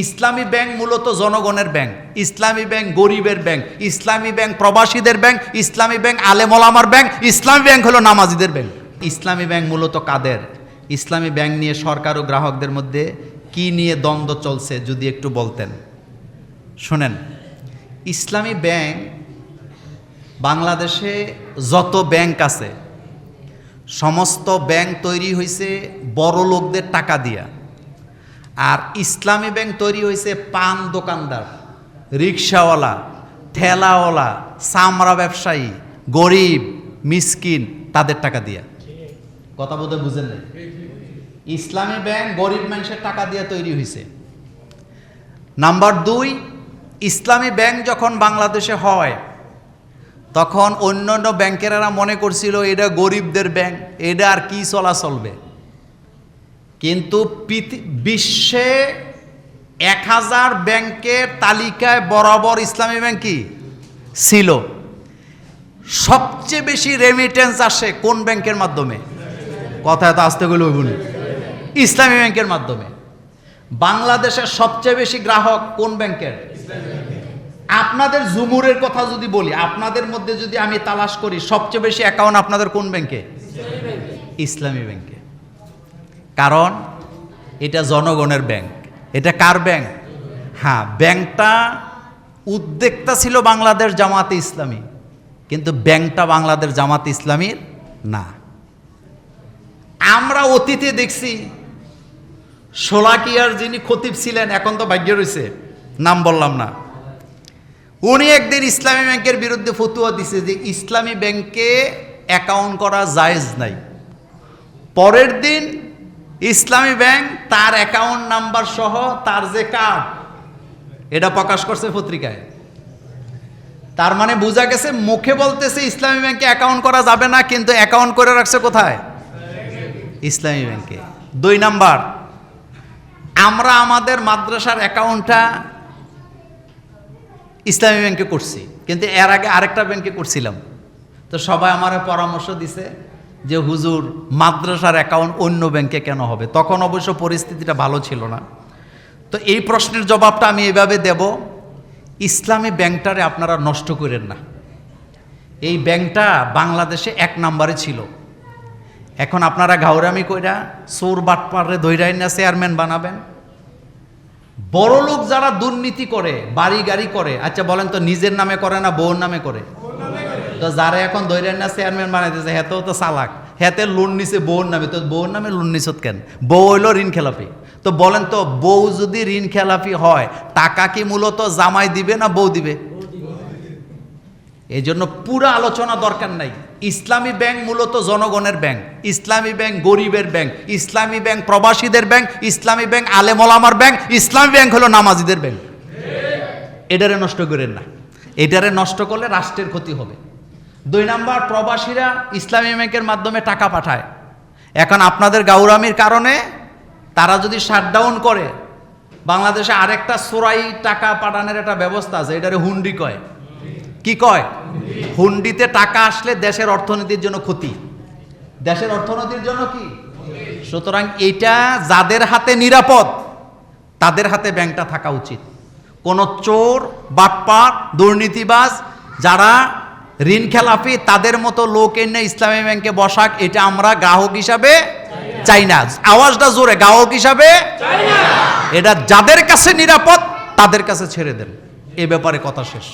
ইসলামী bank মূলত জনগণের bank, ইসলামী bank গরিবের ব্যাংক, ইসলামী ব্যাংক প্রবাসীদের ব্যাংক, ইসলামী ব্যাংক আলেম ওলামার ব্যাংক, ইসলামী ব্যাংক হলো নামাজিদের ব্যাংক। ইসলামী ব্যাংক মূলত কাদের? ইসলামী ব্যাংক নিয়ে সরকার ও গ্রাহকদের মধ্যে কি নিয়ে দ্বন্দ্ব চলছে যদি একটু বলতেন। শোনেন, ইসলামী ব্যাংক, বাংলাদেশে যত ব্যাংক আছে সমস্ত ব্যাংক তৈরি হয়েছে বড় লোকদের টাকা দিয়া, আর ইসলামী ব্যাংক তৈরি হয়েছে পান দোকানদার, রিক্সাওয়ালা, ঠেলাওয়ালা, চামড়া ব্যবসায়ী, গরিব মিসকিন তাদের টাকা দিয়া। কথা বলতে বুঝেন নাই? ইসলামী ব্যাংক গরিব মানুষের টাকা দিয়ে তৈরি হয়েছে। নাম্বার 2, ইসলামী ব্যাংক যখন বাংলাদেশে হয় তখন অন্যান্য ব্যাংকেরা মনে করছিল এটা গরিবদের ব্যাংক, এটা আর কি চলবে। কিন্তু বিশ্বে 1000 ব্যাংকের তালিকায় বরাবর ইসলামী ব্যাংক কি ছিল। সবচেয়ে বেশি রেমিটেন্স আসে কোন ব্যাংকের মাধ্যমে? কথা এত আসতে গেলে বলি, ইসলামী ব্যাংকের মাধ্যমে। বাংলাদেশের সবচেয়ে বেশি গ্রাহক কোন ব্যাংকের? আপনাদের জুমুরের কথা যদি বলি, আপনাদের মধ্যে যদি আমি তালাশ করি, সবচেয়ে বেশি অ্যাকাউন্ট আপনাদের কোন ব্যাংকে? ইসলামী ব্যাংকে। কারণ এটা জনগণের ব্যাংক। এটা কার ব্যাংক? হ্যাঁ, ব্যাংকটা উদ্যোক্তা ছিল বাংলাদেশ জামাতে ইসলামী, কিন্তু ব্যাংকটা বাংলাদেশ জামাতে ইসলামীর না। আমরা অতীতে দেখছি শোলাকিয়ার যিনি খতিব ছিলেন, এখন তো ভাগ্য রয়েছে, নাম বললাম না, উনি একদিন ইসলামী ব্যাংকের বিরুদ্ধে ফতুয়া দিছে যে ইসলামী ব্যাংকে অ্যাকাউন্ট করা জায়েজ নাই। পরের দিন ইসলামী ব্যাংক তার অ্যাকাউন্ট নাম্বার সহ তার যে কার্ড, এটা প্রকাশ করছে পত্রিকায়। তার মানে বোঝা গেছে, মুখে বলতেছে ইসলামী ব্যাংকে অ্যাকাউন্ট করা যাবে না, কিন্তু অ্যাকাউন্ট করে রাখছে কোথায়? ইসলামী ব্যাংকে। 2 নাম্বার, আমরা আমাদের মাদ্রাসার অ্যাকাউন্টটা ইসলামী ব্যাংকে করছি, কিন্তু এর আগে আরেকটা ব্যাংকে করছিলাম। তো সবাই আমার পরামর্শ দিছে যে হুজুর, মাদ্রাসার অ্যাকাউন্ট অন্য ব্যাংকে কেন হবে? তখন অবশ্য পরিস্থিতিটা ভালো ছিল না। তো এই প্রশ্নের জবাবটা আমি এভাবে দেব, ইসলামী ব্যাংকটারে আপনারা নষ্ট করেন না। এই ব্যাংকটা বাংলাদেশে 1 নম্বরে ছিল। এখন আপনারা ঘাউরামি কইরা চোর বাটপারে ধইরাই না চেয়ারম্যান বানাবেন। বড় লোক যারা দুর্নীতি করে, বাড়ি গাড়ি করে, আচ্ছা বলেন তো নিজের নামে করে না বউর নামে করে? তো যারা এখন ধইরাই না চেয়ারম্যান বানাইতেছে, হেতেও তো চালাক, হেতে লোন নিছে বউর নামে। তো বউর নামে লোন নিছত কেন? বউ হইল ঋণ খেলাপি। তো বলেন তো, বউ যদি ঋণ খেলাপি হয়, টাকা কি মূলত জামাই দিবে না বউ দিবে? এই জন্য পুরো আলোচনা দরকার নাই। ইসলামী ব্যাংক মূলত জনগণের ব্যাংক, ইসলামী ব্যাংক গরিবের ব্যাংক, ইসলামী ব্যাংক প্রবাসীদের ব্যাংক, ইসলামী ব্যাংক আলেম ওলামার ব্যাংক, ইসলামী ব্যাংক হলো নামাজিদের ব্যাংক। এটারে নষ্ট করেন না, এটারে নষ্ট করলে রাষ্ট্রের ক্ষতি হবে। 2 নাম্বার, প্রবাসীরা ইসলামী ব্যাংকের মাধ্যমে টাকা পাঠায়। এখন আপনাদের গাউরামির কারণে তারা যদি শাটডাউন করে, বাংলাদেশে আরেকটা চোরাই টাকা পাঠানোর একটা ব্যবস্থা আছে, এটারে হুন্ডি কয়। কি কয়? হুন্ডিতে টাকা আসলে দেশের অর্থনীতির জন্য ক্ষতি, দেশের অর্থনীতির জন্য কি। সুতরাং এটা যাদের হাতে নিরাপদ, তাদের হাতে ব্যাংকটা থাকা উচিত। কোন চোর, বাটপার, দুর্নীতিবাজ, যারা ঋণ খেলাপি, তাদের মতো লোক এনে ইসলামী ব্যাংকে বসাক, এটা আমরা গ্রাহক হিসাবে চাই না। আওয়াজটা জোরে, গ্রাহক হিসাবে চাই না। এটা যাদের কাছে নিরাপদ তাদের কাছে ছেড়ে দেন। এ ব্যাপারে কথা শেষ।